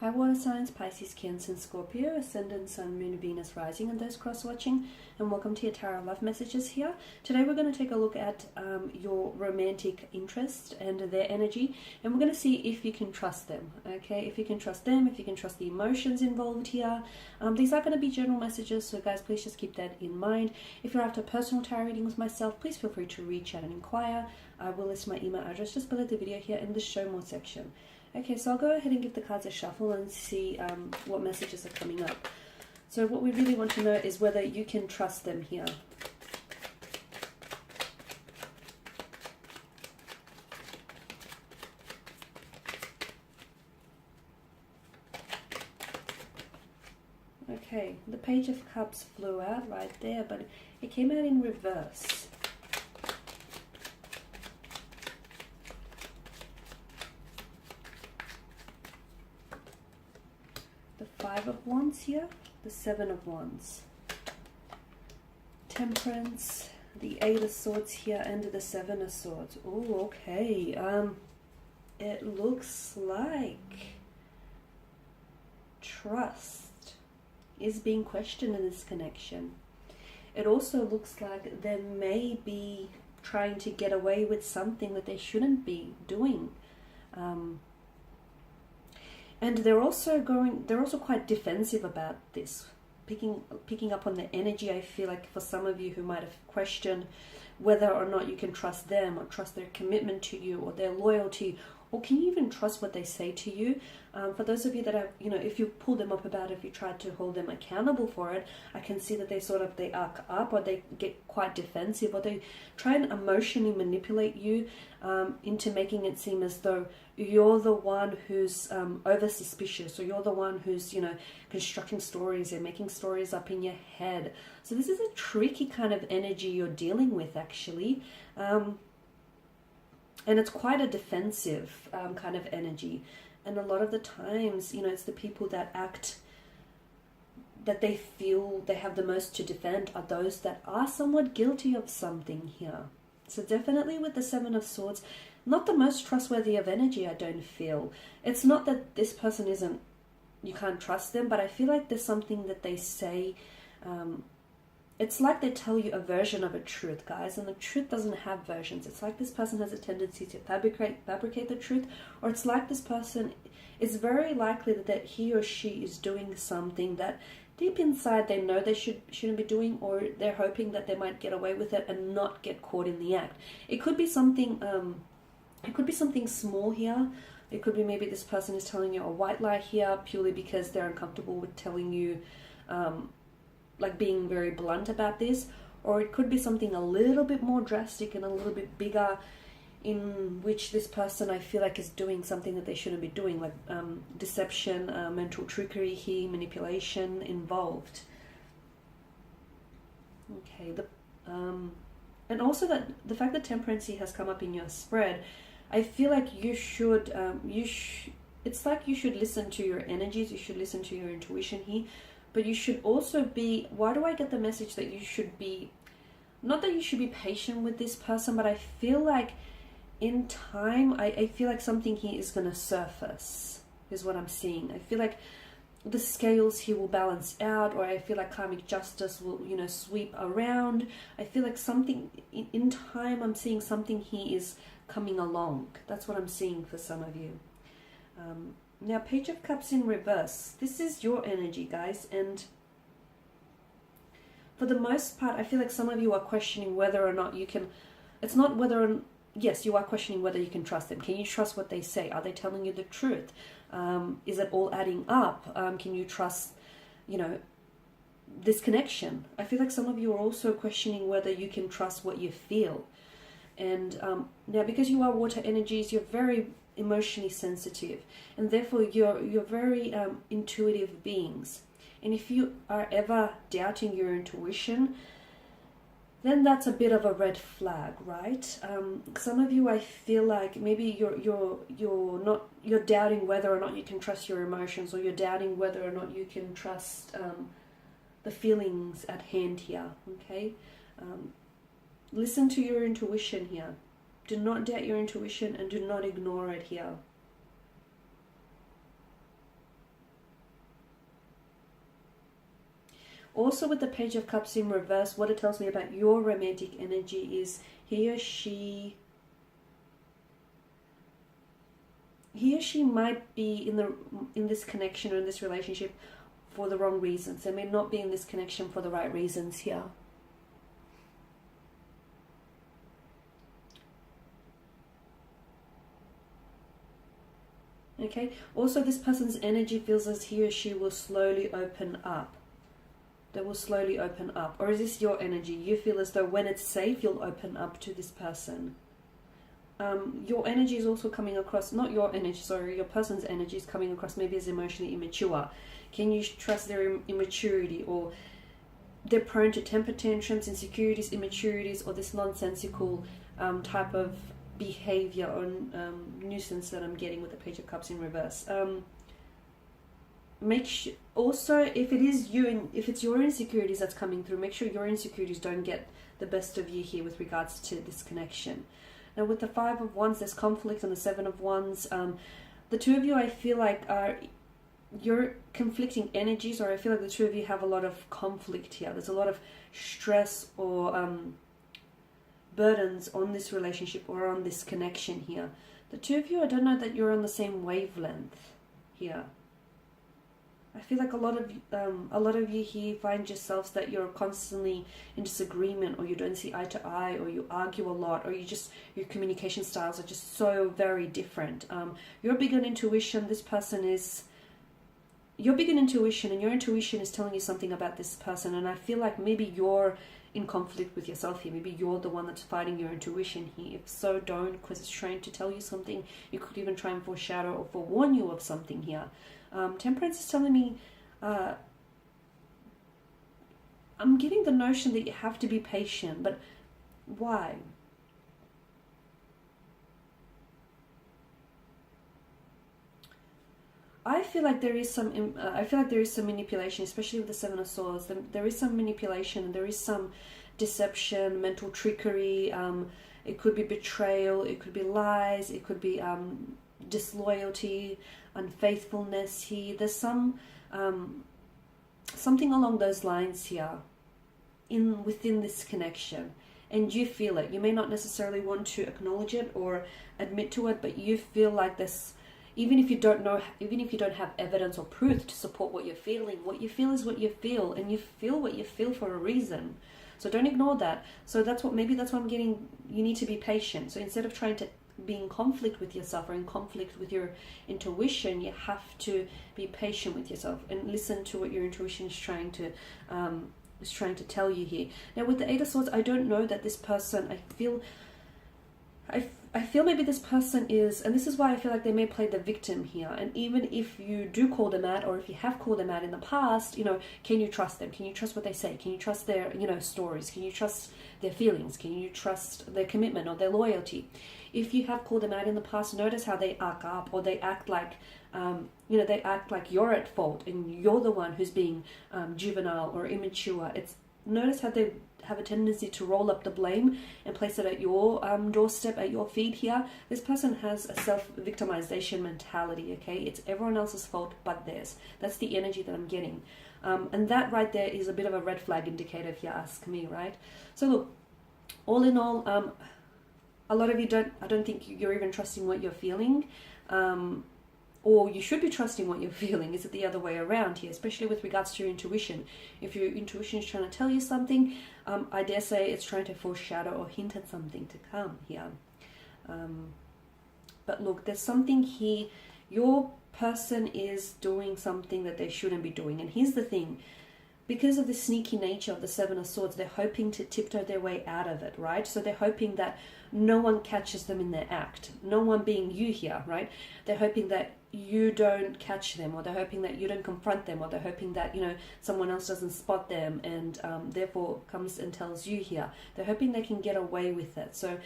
Hi water signs, Pisces, Cancer and Scorpio, Ascendant, Sun, Moon, Venus, Rising, and those cross-watching, and welcome to your Tarot Love Messages here. Today we're going to take a look at your romantic interest and their energy, and we're going to see if you can trust them, okay? If you can trust them, if you can trust the emotions involved here. These are going to be general messages, so guys, please just keep that in mind. If you're after personal tarot reading with myself, please feel free to reach out and inquire. I will list my email address just below the video here in the show more section. Okay, so I'll go ahead and give the cards a shuffle and see what messages are coming up. So what we really want to know is whether you can trust them here. Okay, the Page of Cups flew out right there, but it came out in reverse. Five of Wands here, the Seven of Wands, Temperance, the Eight of Swords here, and the Seven of Swords. Oh, okay. It looks like trust is being questioned in this connection. It also looks like they may be trying to get away with something that they shouldn't be doing. And they're also quite defensive about this, picking up on the energy. I feel like for some of you who might have questioned whether or not you can trust them, or trust their commitment to you, or their loyalty, or can you even trust what they say to you? For those of you that are, if you pull them up about it, if you try to hold them accountable for it, I can see that they arc up, or they get quite defensive, or they try and emotionally manipulate you into making it seem as though you're the one who's over suspicious, or you're the one who's constructing stories and making stories up in your head. So this is a tricky kind of energy you're dealing with, actually. And it's quite a defensive kind of energy. And a lot of the times, it's the people that act, that they feel they have the most to defend, are those that are somewhat guilty of something here. So definitely with the Seven of Swords, not the most trustworthy of energy, I don't feel. It's not that this person isn't, you can't trust them, but I feel like there's something that they say, it's like they tell you a version of a truth, guys, and the truth doesn't have versions. It's like this person has a tendency to fabricate the truth, or it's like this person, it's very likely that he or she is doing something that deep inside they know they shouldn't be doing, or they're hoping that they might get away with it and not get caught in the act. It could be something, small here. It could be maybe this person is telling you a white lie here purely because they're uncomfortable with telling you, like being very blunt about this, or it could be something a little bit more drastic and a little bit bigger, in which this person, I feel like, is doing something that they shouldn't be doing, like deception, mental trickery here, manipulation involved. Okay, and also that the fact that Temperance has come up in your spread, I feel like you should, it's like you should listen to your energies, you should listen to your intuition here. But you should also be, why do I get the message that you should be, not that you should be patient with this person, but I feel like in time, I feel like something here is going to surface, is what I'm seeing. I feel like the scales here will balance out, or I feel like karmic justice will, sweep around. I feel like something, in time, I'm seeing something here is coming along. That's what I'm seeing for some of you. Now, Page of Cups in reverse. This is your energy, guys, and for the most part, I feel like some of you are questioning whether or not you can, it's not whether, yes, you are questioning whether you can trust them. Can you trust what they say? Are they telling you the truth? Is it all adding up? Can you trust, this connection? I feel like some of you are also questioning whether you can trust what you feel. And now, because you are water energies, you're very emotionally sensitive, and therefore you're very intuitive beings. And if you are ever doubting your intuition, then that's a bit of a red flag, right? Some of you, I feel like maybe you're doubting whether or not you can trust your emotions, or you're doubting whether or not you can trust the feelings at hand here. Okay, listen to your intuition here. Do not doubt your intuition, and do not ignore it here. Also with the Page of Cups in reverse, what it tells me about your romantic energy is he or she might be in this connection or in this relationship for the wrong reasons. They may not be in this connection for the right reasons here. Okay, also this person's energy feels as he or she will slowly open up. They will slowly open up. Or is this your energy? You feel as though when it's safe, you'll open up to this person. Your energy is also coming across, not your energy, sorry, your person's energy is coming across maybe as emotionally immature. Can you trust their immaturity? Or they're prone to temper tantrums, insecurities, immaturities, or this nonsensical type of behavior or nuisance that I'm getting with the Page of Cups in reverse. Make sure also, if it is you and if it's your insecurities that's coming through, make sure your insecurities don't get the best of you here with regards to this connection. Now with the Five of Wands, there's conflict, and the Seven of Wands, the two of you, I feel like you're conflicting energies, or I feel like the two of you have a lot of conflict here. There's a lot of stress or burdens on this relationship or on this connection here. The two of you, I don't know that you're on the same wavelength here. I feel like a lot of you here find yourselves that you're constantly in disagreement, or you don't see eye to eye, or you argue a lot, or your communication styles are just so very different. You're big on intuition. This person is, you're big on intuition, and your intuition is telling you something about this person. And I feel like maybe you're in conflict with yourself here. Maybe you're the one that's fighting your intuition here. If so, don't, because it's trying to tell you something. You could even try and foreshadow or forewarn you of something here. Temperance is telling me, I'm getting the notion that you have to be patient, but why? I feel like there is some manipulation, especially with the Seven of Swords. There is some manipulation, there is some deception, mental trickery. It could be betrayal, it could be lies, it could be disloyalty, unfaithfulness here. There's some something along those lines here within this connection, and you feel it. You may not necessarily want to acknowledge it or admit to it, but you feel like this. Even if you don't have evidence or proof to support what you're feeling, what you feel is what you feel, and you feel what you feel for a reason. So don't ignore that. So maybe that's what I'm getting. You need to be patient. So instead of trying to be in conflict with yourself or in conflict with your intuition, you have to be patient with yourself and listen to what your intuition is trying to tell you here. Now with the Eight of Swords, I don't know that this person, I feel maybe this person is, and this is why I feel like they may play the victim here. And even if you do call them out, or if you have called them out in the past, can you trust them? Can you trust what they say? Can you trust their, stories? Can you trust their feelings? Can you trust their commitment or their loyalty? If you have called them out in the past, notice how they arc up, or they act like, they act like you're at fault and you're the one who's being juvenile or immature. Notice how they have a tendency to roll up the blame and place it at your doorstep, at your feet here. This person has a self-victimization mentality, okay? It's everyone else's fault but theirs. That's the energy that I'm getting. And that right there is a bit of a red flag indicator if you ask me, right? So look, all in all, a lot of you I don't think you're even trusting what you're feeling. Or you should be trusting what you're feeling. Is it the other way around here, especially with regards to your intuition? If your intuition is trying to tell you something, I dare say it's trying to foreshadow or hint at something to come here. But look, there's something here. Your person is doing something that they shouldn't be doing. And here's the thing. Because of the sneaky nature of the Seven of Swords, they're hoping to tiptoe their way out of it, right? So they're hoping that no one catches them in their act. No one being you here, right? They're hoping that you don't catch them, or they're hoping that you don't confront them, or they're hoping that, someone else doesn't spot them and therefore comes and tells you here. They're hoping they can get away with it. So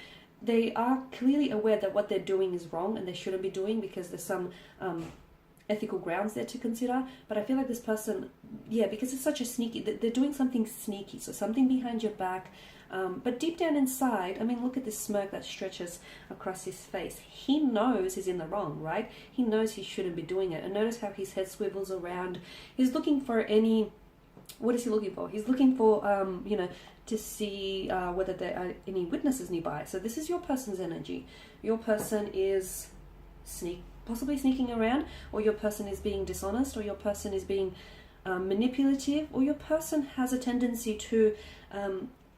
they are clearly aware that what they're doing is wrong and they shouldn't be doing, because there's some ethical grounds there to consider. But I feel like this person, because it's such a sneaky, they're doing something sneaky, so something behind your back. But deep down inside, look at this smirk that stretches across his face. He knows he's in the wrong, right? He knows he shouldn't be doing it. And notice how his head swivels around. He's looking for any what is he looking for? He's looking for, you know, to see whether there are any witnesses nearby. So this is your person's energy. Your person is possibly sneaking around, or your person is being dishonest, or your person is being manipulative, or your person has a tendency to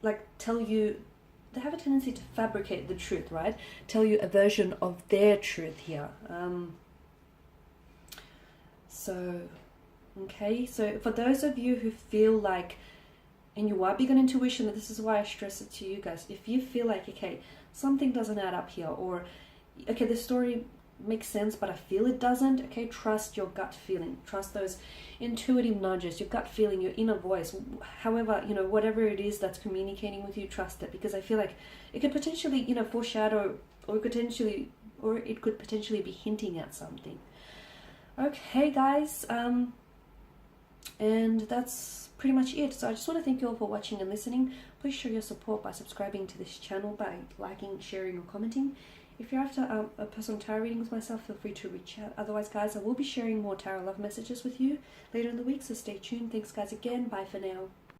like tell you, they have a tendency to fabricate the truth, right? Tell you a version of their truth here. Okay, so for those of you who feel like, and you are big on intuition, and this is why I stress it to you guys, if you feel like, okay, something doesn't add up here, or okay, the story makes sense but I feel it doesn't, okay, trust your gut feeling, trust those intuitive nudges, your gut feeling, your inner voice, however, you know, whatever it is that's communicating with you, trust it, because I feel like it could potentially, you know, foreshadow, or it could potentially be hinting at something. Okay guys, and that's pretty much it. So I just want to thank you all for watching and listening. Please show your support by subscribing to this channel, by liking, sharing or commenting. If you're after a personal tarot reading with myself, feel free to reach out. Otherwise guys, I will be sharing more tarot love messages with you later in the week, so stay tuned. Thanks guys again, bye for now.